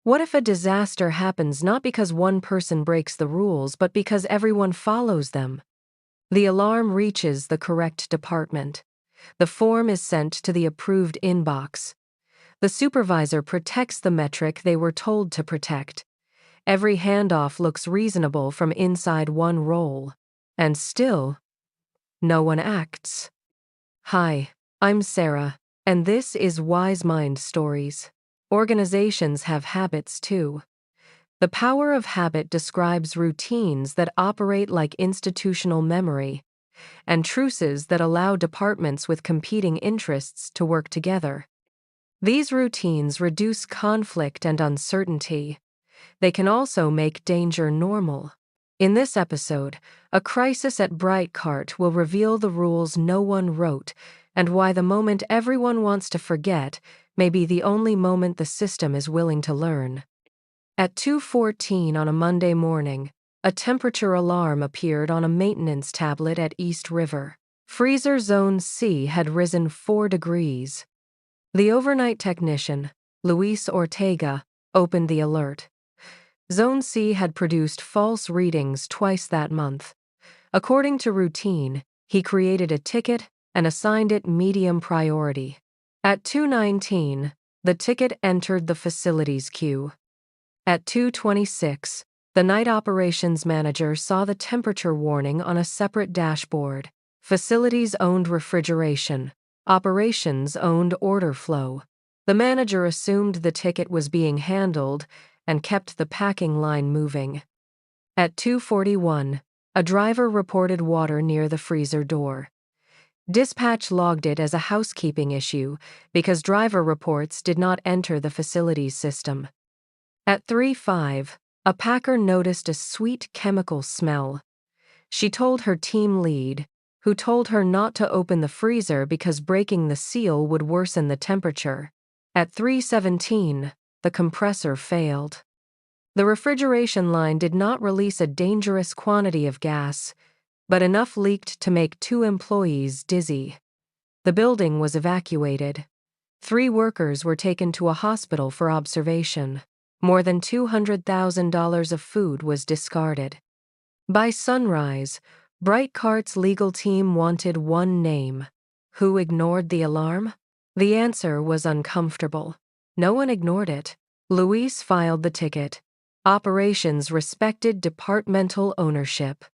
What if a disaster happens not because one person breaks the rules, but because everyone follows them? The alarm reaches the correct department. The form is sent to the approved inbox. The supervisor protects the metric they were told to protect. Every handoff looks reasonable from inside one role. And still, no one acts. Hi, I'm Sarah, and this is Wise Mind Stories. Organizations have habits too. The power of habit describes routines that operate like institutional memory, and truces that allow departments with competing interests to work together. These routines reduce conflict and uncertainty. They can also make danger normal. In this episode, a crisis at Brightcart will reveal the rules no one wrote and why the moment everyone wants to forget may be the only moment the system is willing to learn. At 2:14 on a Monday morning, a temperature alarm appeared on a maintenance tablet at East River. Freezer Zone C had risen 4 degrees. The overnight technician, Luis Ortega, opened the alert. Zone C had produced false readings twice that month. According to routine, he created a ticket and assigned it medium priority. At 2:19, the ticket entered the facilities queue. At 2:26, the night operations manager saw the temperature warning on a separate dashboard. Facilities owned refrigeration. Operations owned order flow. The manager assumed the ticket was being handled and kept the packing line moving. At 2:41, a driver reported water near the freezer door. Dispatch logged it as a housekeeping issue because driver reports did not enter the facilities system. At 3:05, a packer noticed a sweet chemical smell. She told her team lead, who told her not to open the freezer because breaking the seal would worsen the temperature. At 3:17, the compressor failed. The refrigeration line did not release a dangerous quantity of gas, but enough leaked to make 2 employees dizzy. The building was evacuated. 3 workers were taken to a hospital for observation. More than $200,000 of food was discarded. By sunrise, Brightcart's legal team wanted one name. Who ignored the alarm? The answer was uncomfortable. No one ignored it. Luis filed the ticket. Operations respected departmental ownership.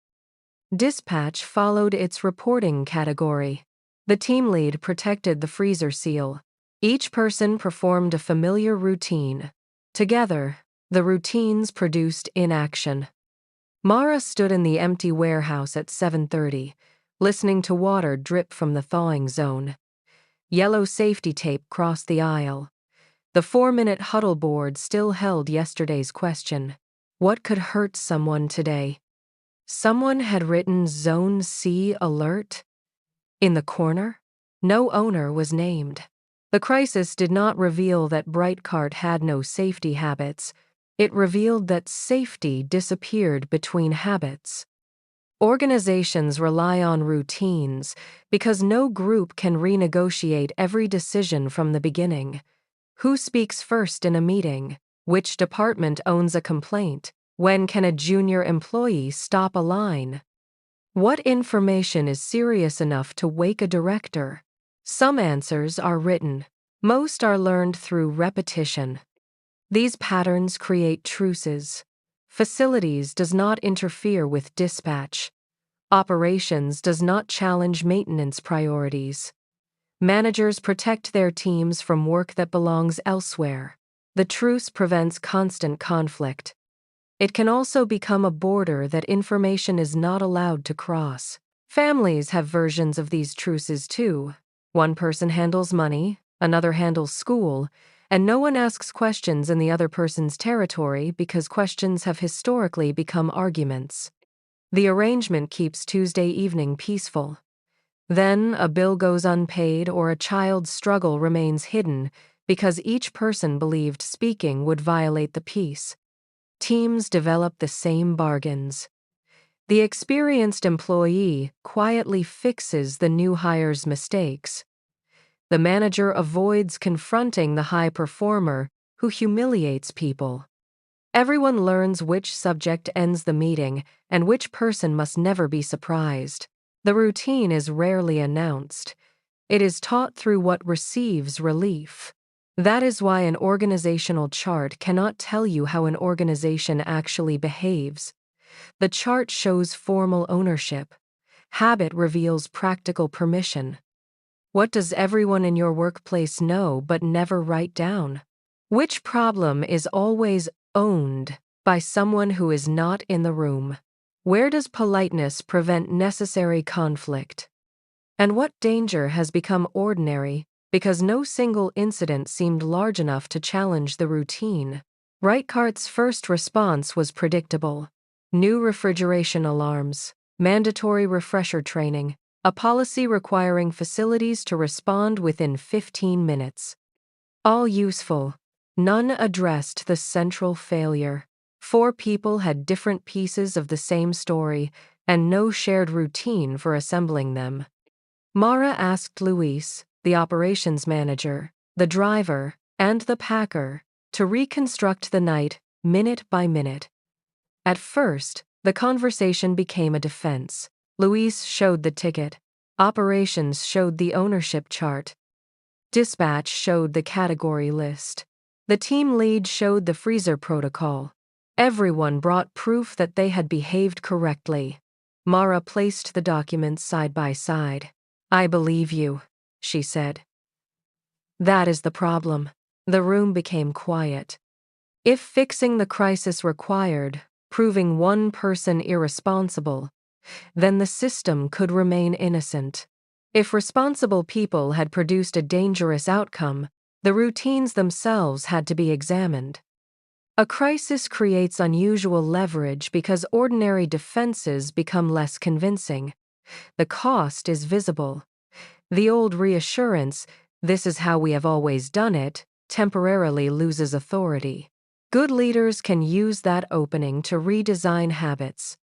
Dispatch followed its reporting category. The team lead protected the freezer seal. Each person performed a familiar routine. Together, the routines produced inaction. Mara stood in the empty warehouse at 7:30, listening to water drip from the thawing zone. Yellow safety tape crossed the aisle. The 4-minute huddle board still held yesterday's question. What could hurt someone today? Someone had written Zone C alert? In the corner? No owner was named. The crisis did not reveal that Brightcart had no safety habits. It revealed that safety disappeared between habits. Organizations rely on routines because no group can renegotiate every decision from the beginning. Who speaks first in a meeting? Which department owns a complaint? When can a junior employee stop a line? What information is serious enough to wake a director? Some answers are written. Most are learned through repetition. These patterns create truces. Facilities does not interfere with dispatch. Operations does not challenge maintenance priorities. Managers protect their teams from work that belongs elsewhere. The truce prevents constant conflict. It can also become a border that information is not allowed to cross. Families have versions of these truces too. One person handles money, another handles school, and no one asks questions in the other person's territory because questions have historically become arguments. The arrangement keeps Tuesday evening peaceful. Then a bill goes unpaid or a child's struggle remains hidden because each person believed speaking would violate the peace. Teams develop the same bargains. The experienced employee quietly fixes the new hire's mistakes. The manager avoids confronting the high performer who humiliates people. Everyone learns which subject ends the meeting and which person must never be surprised. The routine is rarely announced. It is taught through what receives relief. That is why an organizational chart cannot tell you how an organization actually behaves. The chart shows formal ownership. Habit reveals practical permission. What does everyone in your workplace know but never write down? Which problem is always owned by someone who is not in the room? Where does politeness prevent necessary conflict? And what danger has become ordinary because no single incident seemed large enough to challenge the routine? Reichart's first response was predictable. New refrigeration alarms, mandatory refresher training, a policy requiring facilities to respond within 15 minutes. All useful. None addressed the central failure. 4 people had different pieces of the same story, and no shared routine for assembling them. Mara asked Luis, the operations manager, the driver, and the packer, to reconstruct the night, minute by minute. At first, the conversation became a defense. Luis showed the ticket. Operations showed the ownership chart. Dispatch showed the category list. The team lead showed the freezer protocol. Everyone brought proof that they had behaved correctly. Mara placed the documents side by side. "I believe you," she said. "That is the problem." The room became quiet. If fixing the crisis required proving one person irresponsible, then the system could remain innocent. If responsible people had produced a dangerous outcome, the routines themselves had to be examined. A crisis creates unusual leverage because ordinary defenses become less convincing. The cost is visible. The old reassurance, "This is how we have always done it," temporarily loses authority. Good leaders can use that opening to redesign habits.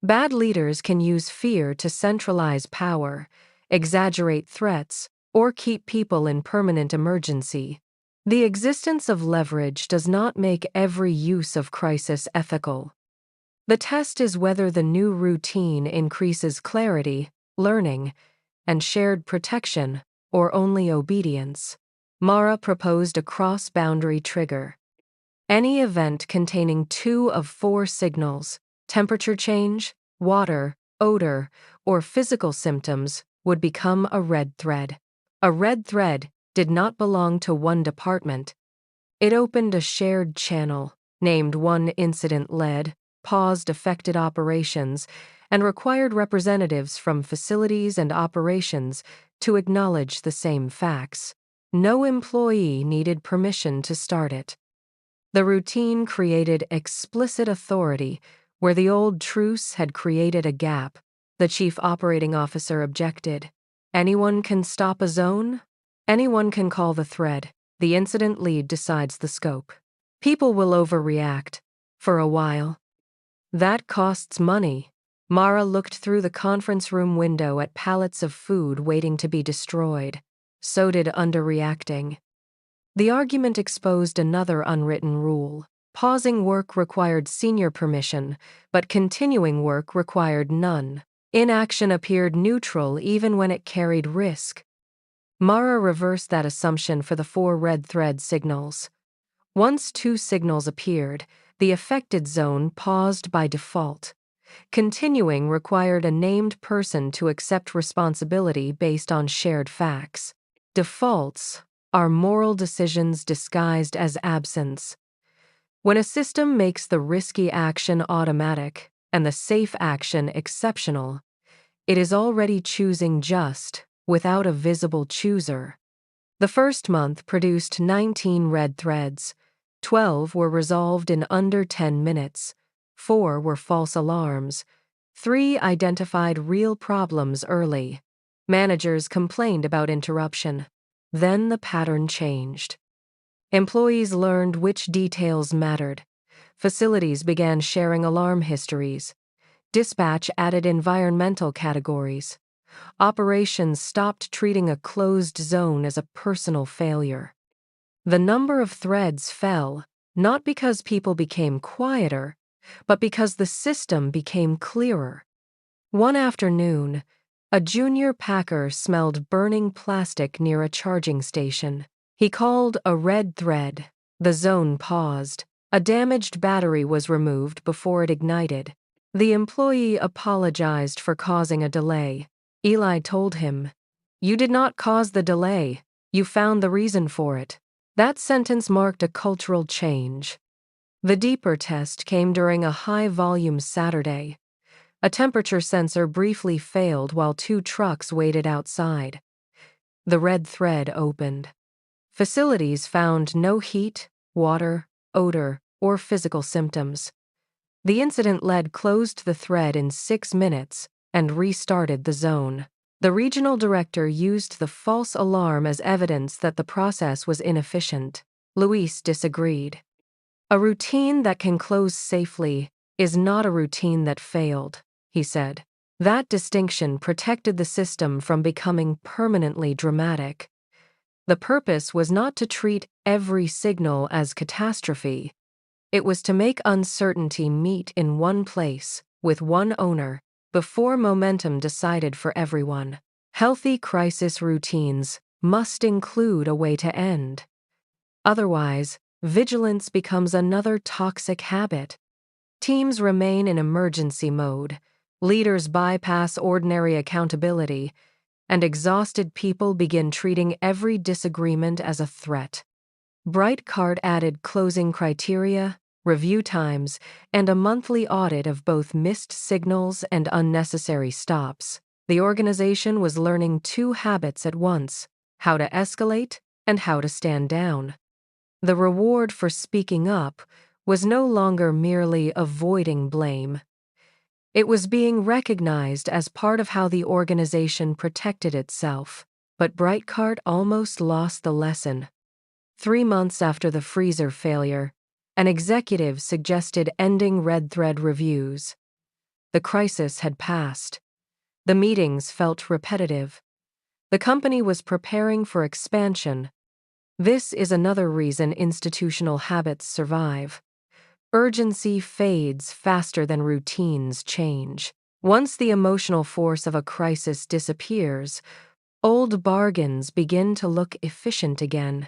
Bad leaders can use fear to centralize power, exaggerate threats, or keep people in permanent emergency. The existence of leverage does not make every use of crisis ethical. The test is whether the new routine increases clarity, learning, and shared protection, or only obedience. Mara proposed a cross-boundary trigger. Any event containing 2 of 4 signals, temperature change, water, odor, or physical symptoms, would become a red thread. A red thread did not belong to one department. It opened a shared channel, named one incident led, paused affected operations, and required representatives from facilities and operations to acknowledge the same facts. No employee needed permission to start it. The routine created explicit authority where the old truce had created a gap. The chief operating officer objected. "Anyone can stop a zone? Anyone can call the thread. The incident lead decides the scope. People will overreact. For a while. That costs money." Mara looked through the conference room window at pallets of food waiting to be destroyed. So did underreacting. The argument exposed another unwritten rule. Pausing work required senior permission, but continuing work required none. Inaction appeared neutral even when it carried risk. Mara reversed that assumption for the 4 red thread signals. Once 2 signals appeared, the affected zone paused by default. Continuing required a named person to accept responsibility based on shared facts. Defaults are moral decisions disguised as absence. When a system makes the risky action automatic and the safe action exceptional, it is already choosing just, without a visible chooser. The first month produced 19 red threads. 12 were resolved in under 10 minutes. 4 were false alarms. 3 identified real problems early. Managers complained about interruption. Then the pattern changed. Employees learned which details mattered. Facilities began sharing alarm histories. Dispatch added environmental categories. Operations stopped treating a closed zone as a personal failure. The number of threads fell, not because people became quieter, but because the system became clearer. One afternoon, a junior packer smelled burning plastic near a charging station. He called a red thread. The zone paused. A damaged battery was removed before it ignited. The employee apologized for causing a delay. Eli told him, "You did not cause the delay. You found the reason for it." That sentence marked a cultural change. The deeper test came during a high-volume Saturday. A temperature sensor briefly failed while two trucks waited outside. The red thread opened. Facilities found no heat, water, odor, or physical symptoms. The incident lead closed the thread in 6 minutes and restarted the zone. The regional director used the false alarm as evidence that the process was inefficient. Luis disagreed. "A routine that can close safely is not a routine that failed," he said. That distinction protected the system from becoming permanently dramatic. The purpose was not to treat every signal as catastrophe. It was to make uncertainty meet in one place, with one owner, before momentum decided for everyone. Healthy crisis routines must include a way to end. Otherwise, vigilance becomes another toxic habit. Teams remain in emergency mode, leaders bypass ordinary accountability, and exhausted people begin treating every disagreement as a threat. Brightcard added closing criteria, review times, and a monthly audit of both missed signals and unnecessary stops. The organization was learning two habits at once: how to escalate and how to stand down. The reward for speaking up was no longer merely avoiding blame. It was being recognized as part of how the organization protected itself. But Brightcard almost lost the lesson. 3 months after the freezer failure, an executive suggested ending red thread reviews. The crisis had passed. The meetings felt repetitive. The company was preparing for expansion. This is another reason institutional habits survive. Urgency fades faster than routines change. Once the emotional force of a crisis disappears, old bargains begin to look efficient again.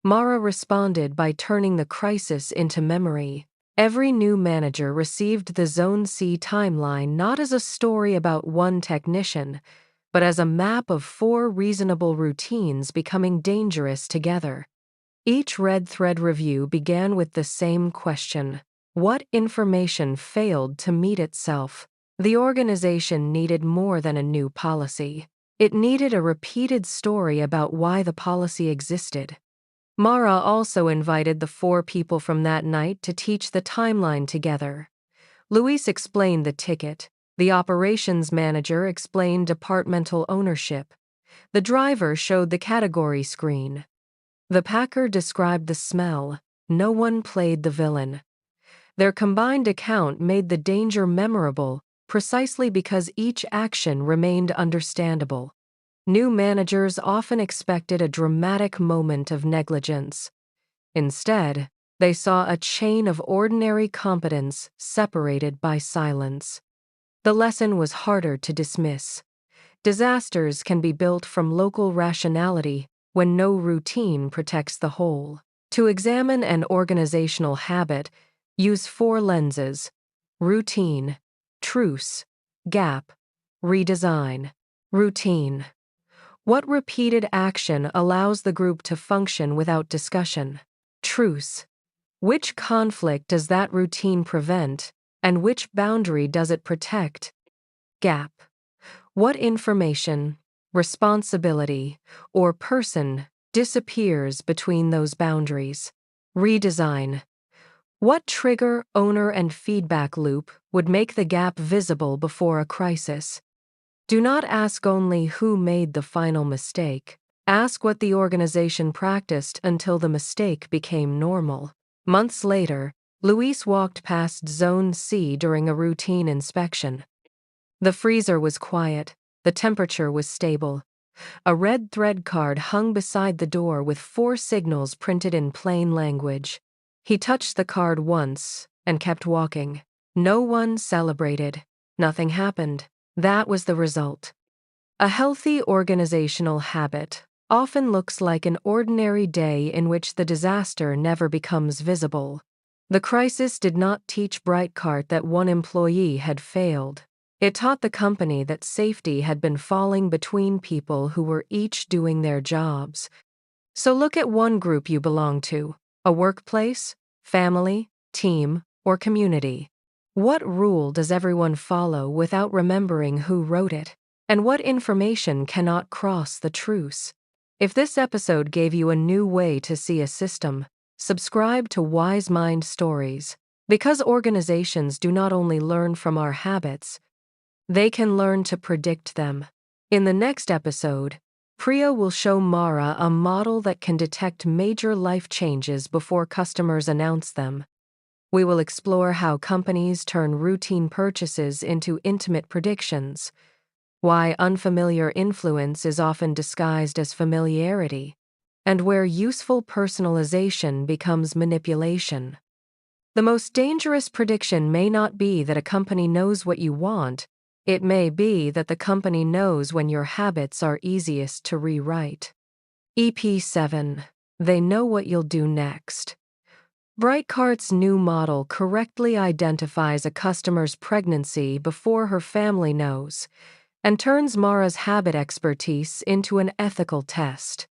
Mara responded by turning the crisis into memory. Every new manager received the Zone C timeline not as a story about one technician, but as a map of 4 reasonable routines becoming dangerous together. Each red thread review began with the same question: what information failed to meet itself? The organization needed more than a new policy. It needed a repeated story about why the policy existed. Mara also invited the 4 people from that night to teach the timeline together. Luis explained the ticket. The operations manager explained departmental ownership. The driver showed the category screen. The packer described the smell. No one played the villain. Their combined account made the danger memorable, precisely because each action remained understandable. New managers often expected a dramatic moment of negligence. Instead, they saw a chain of ordinary competence separated by silence. The lesson was harder to dismiss. Disasters can be built from local rationality when no routine protects the whole. To examine an organizational habit, use 4 lenses: routine, truce, gap, redesign. Routine. What repeated action allows the group to function without discussion? Truce. Which conflict does that routine prevent, and which boundary does it protect? Gap. What information, responsibility, or person disappears between those boundaries? Redesign. What trigger, owner, and feedback loop would make the gap visible before a crisis? Do not ask only who made the final mistake. Ask what the organization practiced until the mistake became normal. Months later, Luis walked past Zone C during a routine inspection. The freezer was quiet. The temperature was stable. A red thread card hung beside the door with 4 signals printed in plain language. He touched the card once and kept walking. No one celebrated. Nothing happened. That was the result. A healthy organizational habit often looks like an ordinary day in which the disaster never becomes visible. The crisis did not teach Brightcart that one employee had failed. It taught the company that safety had been falling between people who were each doing their jobs. So look at one group you belong to: a workplace, family, team, or community. What rule does everyone follow without remembering who wrote it? And what information cannot cross the truce? If this episode gave you a new way to see a system, subscribe to Wise Mind Stories. Because organizations do not only learn from our habits, they can learn to predict them. In the next episode, Priya will show Mara a model that can detect major life changes before customers announce them. We will explore how companies turn routine purchases into intimate predictions, why unfamiliar influence is often disguised as familiarity, and where useful personalization becomes manipulation. The most dangerous prediction may not be that a company knows what you want. It may be that the company knows when your habits are easiest to rewrite. EP 7. They know what you'll do next. Brightcart's new model correctly identifies a customer's pregnancy before her family knows, and turns Mara's habit expertise into an ethical test.